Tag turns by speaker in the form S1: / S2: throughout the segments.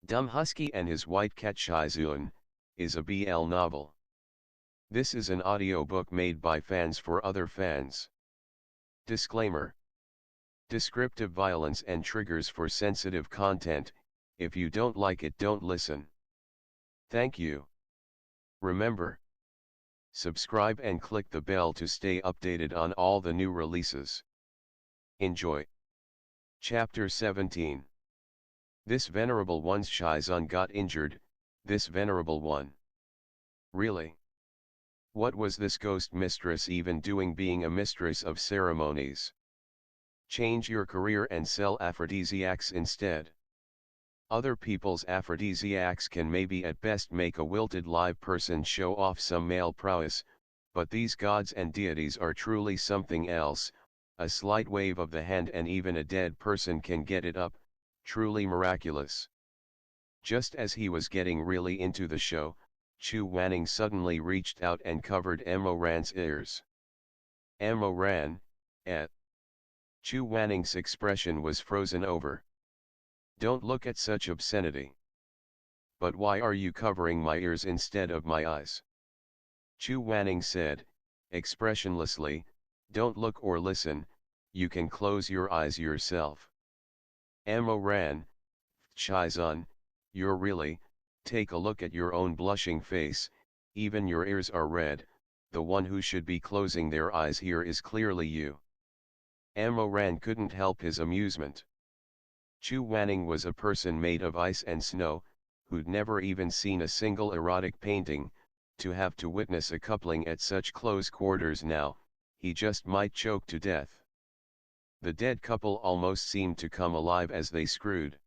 S1: Dumb Husky and His White Cat Shizun is a BL novel. This is an audiobook made by fans for other fans. Disclaimer. Descriptive violence and triggers for sensitive content. If you don't like it, don't listen. Thank you. Remember, subscribe and click the bell to stay updated on all the new releases. Enjoy. Chapter 17. This venerable one's Shizun got injured. This venerable one. Really? What was this ghost mistress even doing being a mistress of ceremonies? Change your career and sell aphrodisiacs instead. Other people's aphrodisiacs can maybe at best make a wilted live person show off some male prowess, but these gods and deities are truly something else. A slight wave of the hand and even a dead person can get it up, truly miraculous. Just as he was getting really into the show, Chu Wanning suddenly reached out and covered Ran's ears. Ran, eh? Chu Wanning's expression was frozen over. Don't look at such obscenity. But why are you covering my ears instead of my eyes? Chu Wanning said, expressionlessly, don't look or listen, you can close your eyes yourself. Ran, Shizun, you're really, take a look at your own blushing face, even your ears are red, the one who should be closing their eyes here is clearly you. Ran couldn't help his amusement. Chu Wanning was a person made of ice and snow, who'd never even seen a single erotic painting. To have to witness a coupling at such close quarters now, he just might choke to death. The dead couple almost seemed to come alive as they screwed.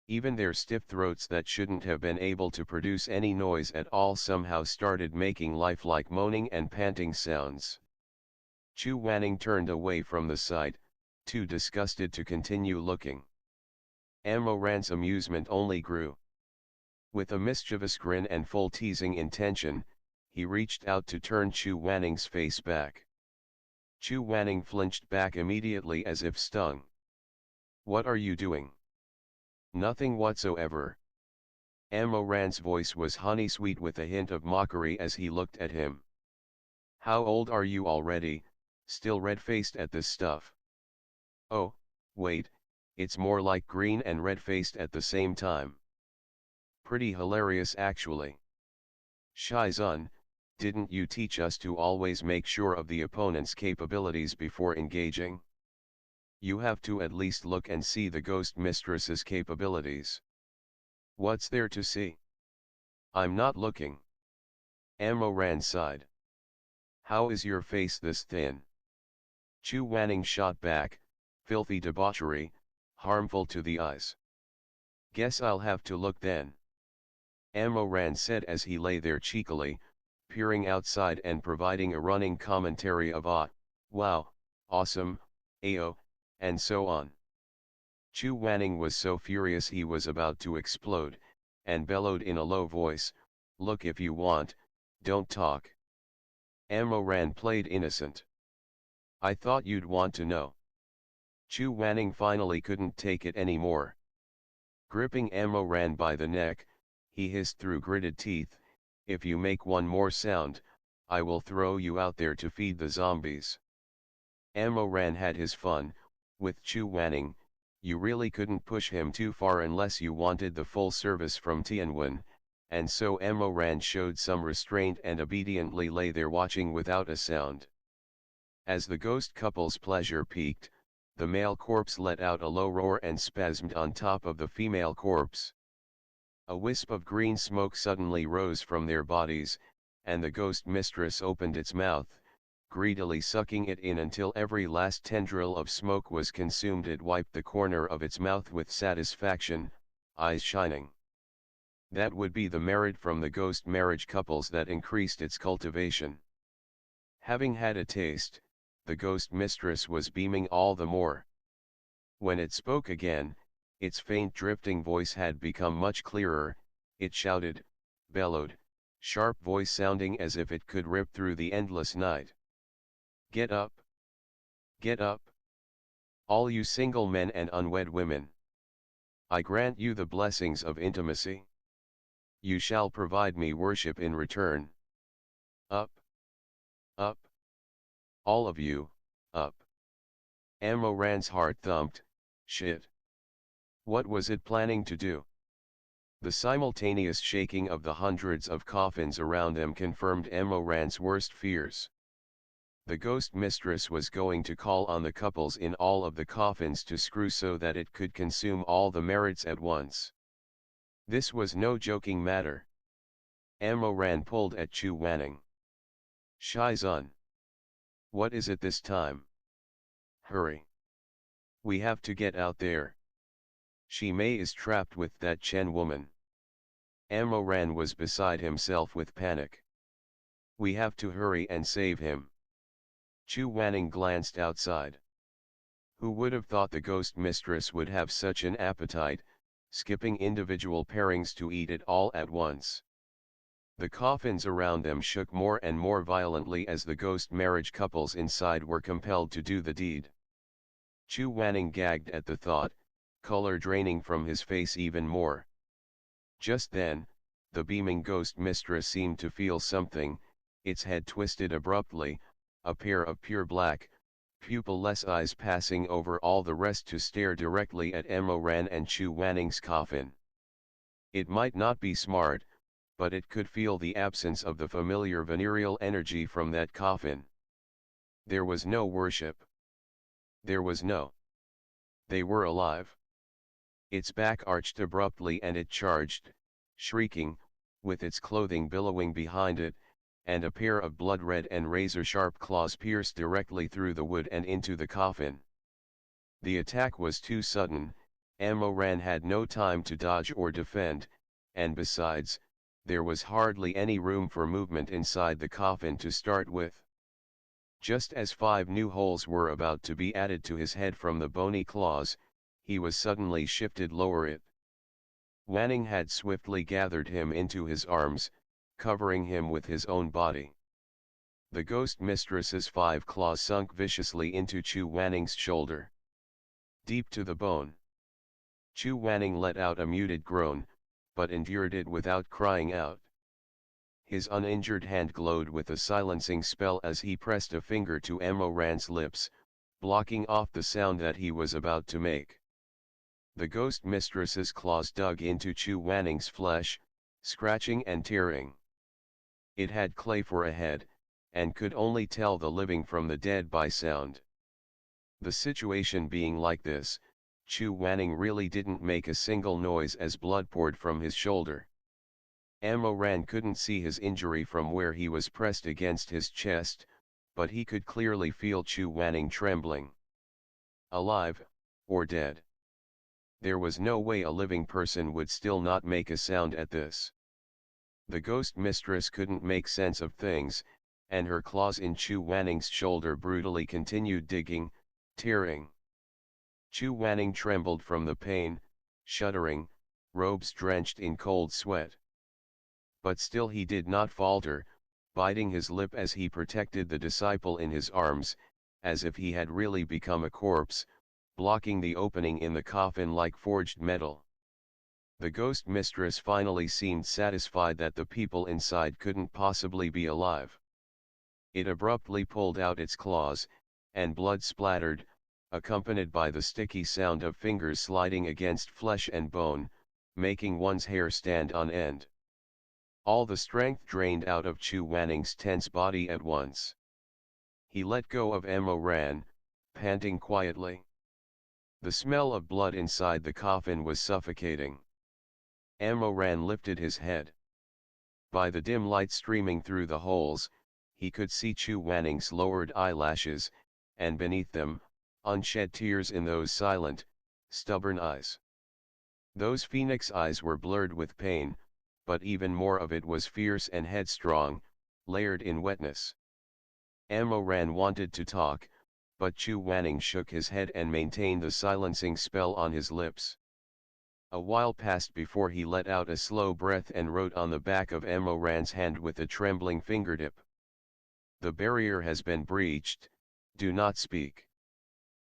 S1: Even their stiff throats that shouldn't have been able to produce any noise at all somehow started making lifelike moaning and panting sounds. Chu Wanning turned away from the sight, too disgusted to continue looking. Ran's amusement only grew. With a mischievous grin and full teasing intention, he reached out to turn Chu Wanning's face back. Chu Wanning flinched back immediately as if stung. What are you doing? Nothing whatsoever. Ran's voice was honey-sweet with a hint of mockery as he looked at him. How old are you already, still red-faced at this stuff? Oh, wait, it's more like green and red-faced at the same time. Pretty hilarious actually. Shizun, didn't you teach us to always make sure of the opponent's capabilities before engaging? You have to at least look and see the ghost mistress's capabilities. What's there to see? I'm not looking. Ran sighed. How is your face this thin? Chu Wanning shot back, filthy debauchery, harmful to the eyes. Guess I'll have to look then. Ran said as he lay there cheekily, peering outside and providing a running commentary of wow, awesome, ayo, and so on. Chu Wanning was so furious he was about to explode, and bellowed in a low voice, look if you want, don't talk. Ran played innocent. I thought you'd want to know. Chu Wanning finally couldn't take it anymore. Gripping Ran by the neck, he hissed through gritted teeth, if you make one more sound, I will throw you out there to feed the zombies. Ran had his fun. With Chu Wanning, you really couldn't push him too far unless you wanted the full service from Tianwen, and so Ran showed some restraint and obediently lay there watching without a sound. As the ghost couple's pleasure peaked, the male corpse let out a low roar and spasmed on top of the female corpse. A wisp of green smoke suddenly rose from their bodies, and the ghost mistress opened its mouth, greedily sucking it in until every last tendril of smoke was consumed. It wiped the corner of its mouth with satisfaction, eyes shining. That would be the merit from the ghost marriage couples that increased its cultivation. Having had a taste, the ghost mistress was beaming all the more. When it spoke again, its faint drifting voice had become much clearer. It shouted, bellowed, sharp voice sounding as if it could rip through the endless night. Get up! Get up! All you single men and unwed women! I grant you the blessings of intimacy. You shall provide me worship in return. Up. Up. All of you, up. Amoran's heart thumped. Shit. What was it planning to do? The simultaneous shaking of the hundreds of coffins around them confirmed Amoran's worst fears. The ghost mistress was going to call on the couples in all of the coffins to screw so that it could consume all the merits at once. This was no joking matter. Amoran pulled at Chu Wanning. Shizun. What is it this time? Hurry. We have to get out there. Shimei is trapped with that Chen woman. Amoran was beside himself with panic. We have to hurry and save him. Chu Wanning glanced outside. Who would have thought the ghost mistress would have such an appetite, skipping individual pairings to eat it all at once? The coffins around them shook more and more violently as the ghost marriage couples inside were compelled to do the deed. Chu Wanning gagged at the thought, color draining from his face even more. Just then, the beaming ghost mistress seemed to feel something, its head twisted abruptly, a pair of pure black, pupil-less eyes passing over all the rest to stare directly at Amoran and Chu Wanning's coffin. It might not be smart, but it could feel the absence of the familiar venereal energy from that coffin. There was no worship. There was no. They were alive. Its back arched abruptly and it charged, shrieking, with its clothing billowing behind it, and a pair of blood-red and razor-sharp claws pierced directly through the wood and into the coffin. The attack was too sudden, Amoran had no time to dodge or defend, and besides, there was hardly any room for movement inside the coffin to start with. Just as 5 new holes were about to be added to his head from the bony claws, he was suddenly shifted lower it. Wanning had swiftly gathered him into his arms, covering him with his own body. The ghost mistress's 5 claws sunk viciously into Chu Wanning's shoulder. Deep to the bone. Chu Wanning let out a muted groan, but endured it without crying out. His uninjured hand glowed with a silencing spell as he pressed a finger to Amoran's lips, blocking off the sound that he was about to make. The ghost mistress's claws dug into Chu Wanning's flesh, scratching and tearing. It had clay for a head, and could only tell the living from the dead by sound. The situation being like this, Chu Wanning really didn't make a single noise as blood poured from his shoulder. Amoran couldn't see his injury from where he was pressed against his chest, but he could clearly feel Chu Wanning trembling. Alive, or dead? There was no way a living person would still not make a sound at this. The ghost mistress couldn't make sense of things, and her claws in Chu Wanning's shoulder brutally continued digging, tearing. Chu Wanning trembled from the pain, shuddering, robes drenched in cold sweat. But still he did not falter, biting his lip as he protected the disciple in his arms, as if he had really become a corpse, blocking the opening in the coffin like forged metal. The ghost mistress finally seemed satisfied that the people inside couldn't possibly be alive. It abruptly pulled out its claws, and blood splattered, accompanied by the sticky sound of fingers sliding against flesh and bone, making one's hair stand on end. All the strength drained out of Chu Wanning's tense body at once. He let go of Amoran, panting quietly. The smell of blood inside the coffin was suffocating. Amoran lifted his head. By the dim light streaming through the holes, he could see Chu Wanning's lowered eyelashes, and beneath them, unshed tears in those silent, stubborn eyes. Those phoenix eyes were blurred with pain, but even more of it was fierce and headstrong, layered in wetness. Amoran wanted to talk, but Chu Wanning shook his head and maintained the silencing spell on his lips. A while passed before he let out a slow breath and wrote on the back of Amoran's hand with a trembling fingertip. The barrier has been breached, do not speak.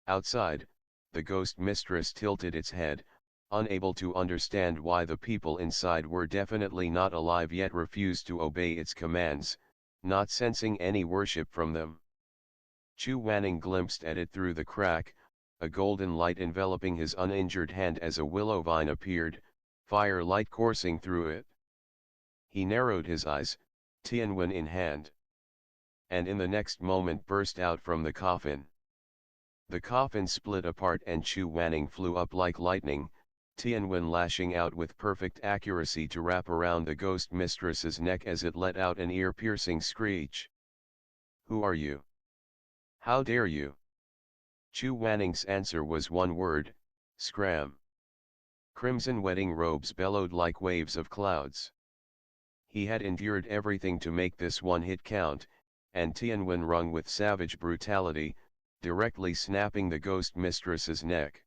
S1: Outside, the ghost mistress tilted its head, unable to understand why the people inside were definitely not alive yet refused to obey its commands, not sensing any worship from them. Chu Wanning glimpsed at it through the crack, a golden light enveloping his uninjured hand as a willow vine appeared, fire light coursing through it. He narrowed his eyes, Tianwen in hand. And in the next moment burst out from the coffin. The coffin split apart and Chu Wanning flew up like lightning, Tianwen lashing out with perfect accuracy to wrap around the ghost mistress's neck as it let out an ear-piercing screech. "Who are you? How dare you?" Chu Wanning's answer was one word, scram. Crimson wedding robes bellowed like waves of clouds. He had endured everything to make this one hit count, and Tianwen wrung with savage brutality, directly snapping the ghost mistress's neck.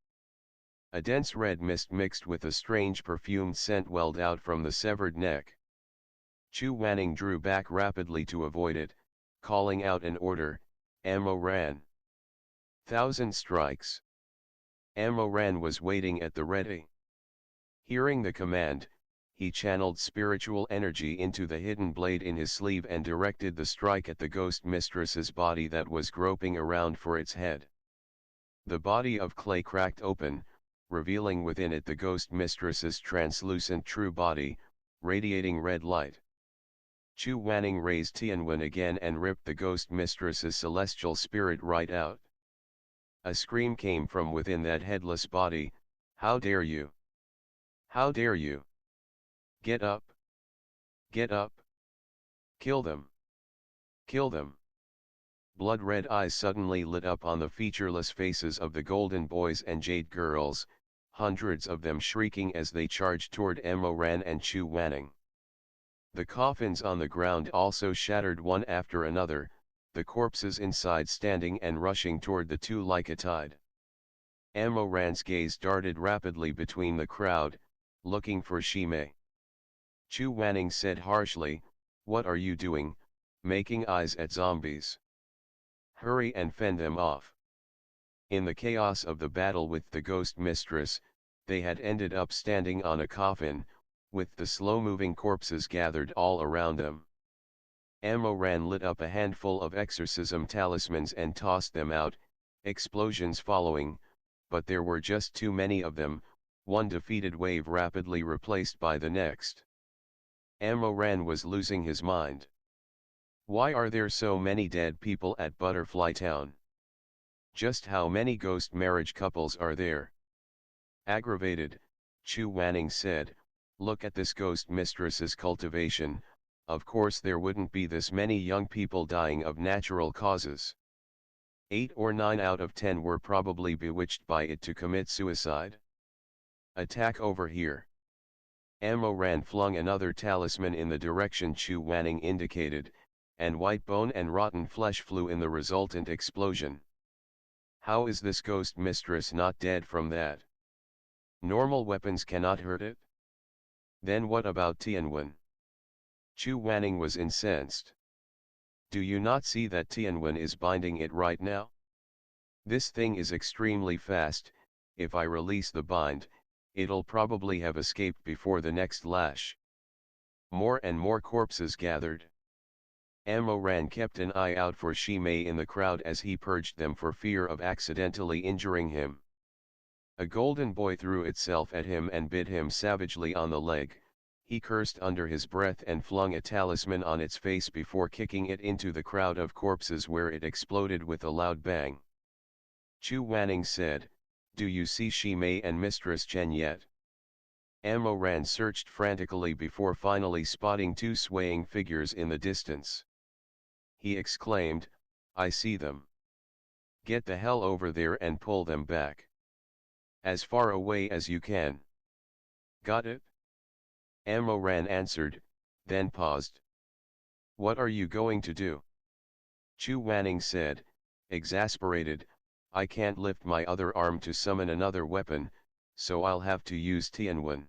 S1: A dense red mist mixed with a strange perfumed scent welled out from the severed neck. Chu Wanning drew back rapidly to avoid it, calling out an order, "Ammo ran." 1,000 strikes. Ammo ran was waiting at the ready. Hearing the command, he channeled spiritual energy into the hidden blade in his sleeve and directed the strike at the ghost mistress's body that was groping around for its head. The body of clay cracked open, revealing within it the ghost mistress's translucent true body, radiating red light. Chu Wanning raised Tianwen again and ripped the ghost mistress's celestial spirit right out. A scream came from within that headless body, "How dare you! How dare you! Get up! Get up! Kill them! Kill them!" Blood-red eyes suddenly lit up on the featureless faces of the golden boys and jade girls, hundreds of them shrieking as they charged toward Ammo Ran and Chu Wanning. The coffins on the ground also shattered one after another, the corpses inside standing and rushing toward the two like a tide. Ammo Ran's gaze darted rapidly between the crowd, looking for Shimei. Chu Wanning said harshly, "What are you doing, making eyes at zombies? Hurry and fend them off." In the chaos of the battle with the ghost mistress, they had ended up standing on a coffin, with the slow-moving corpses gathered all around them. Ammo Ran lit up a handful of exorcism talismans and tossed them out, explosions following, but there were just too many of them, one defeated wave rapidly replaced by the next. Ammo Ran was losing his mind. Why are there so many dead people at Butterfly Town? Just how many ghost marriage couples are there? Aggravated, Chu Wanning said, "Look at this ghost mistress's cultivation, of course there wouldn't be this many young people dying of natural causes. 8 or 9 out of 10 were probably bewitched by it to commit suicide. Attack over here." Ammo Ran flung another talisman in the direction Chu Wanning indicated, and white bone and rotten flesh flew in the resultant explosion. How is this ghost mistress not dead from that? Normal weapons cannot hurt it? Then what about Tianwen? Chu Wanning was incensed. Do you not see that Tianwen is binding it right now? This thing is extremely fast, if I release the bind, it'll probably have escaped before the next lash. More and more corpses gathered. Ammo Ran kept an eye out for Shimei in the crowd as he purged them for fear of accidentally injuring him. A golden boy threw itself at him and bit him savagely on the leg. He cursed under his breath and flung a talisman on its face before kicking it into the crowd of corpses where it exploded with a loud bang. Chu Wanning said, "Do you see Shimei and Mistress Chen yet?" Ammo Ran searched frantically before finally spotting two swaying figures in the distance. He exclaimed, "I see them. Get the hell over there and pull them back. As far away as you can. Got it?" Ammo Ran answered, then paused. "What are you going to do?" Chu Wanning said, exasperated, "I can't lift my other arm to summon another weapon, so I'll have to use Tianwen.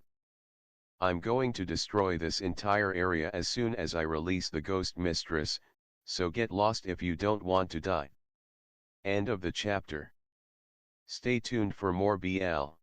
S1: I'm going to destroy this entire area as soon as I release the ghost mistress, so get lost if you don't want to die." End of the chapter. Stay tuned for more BL.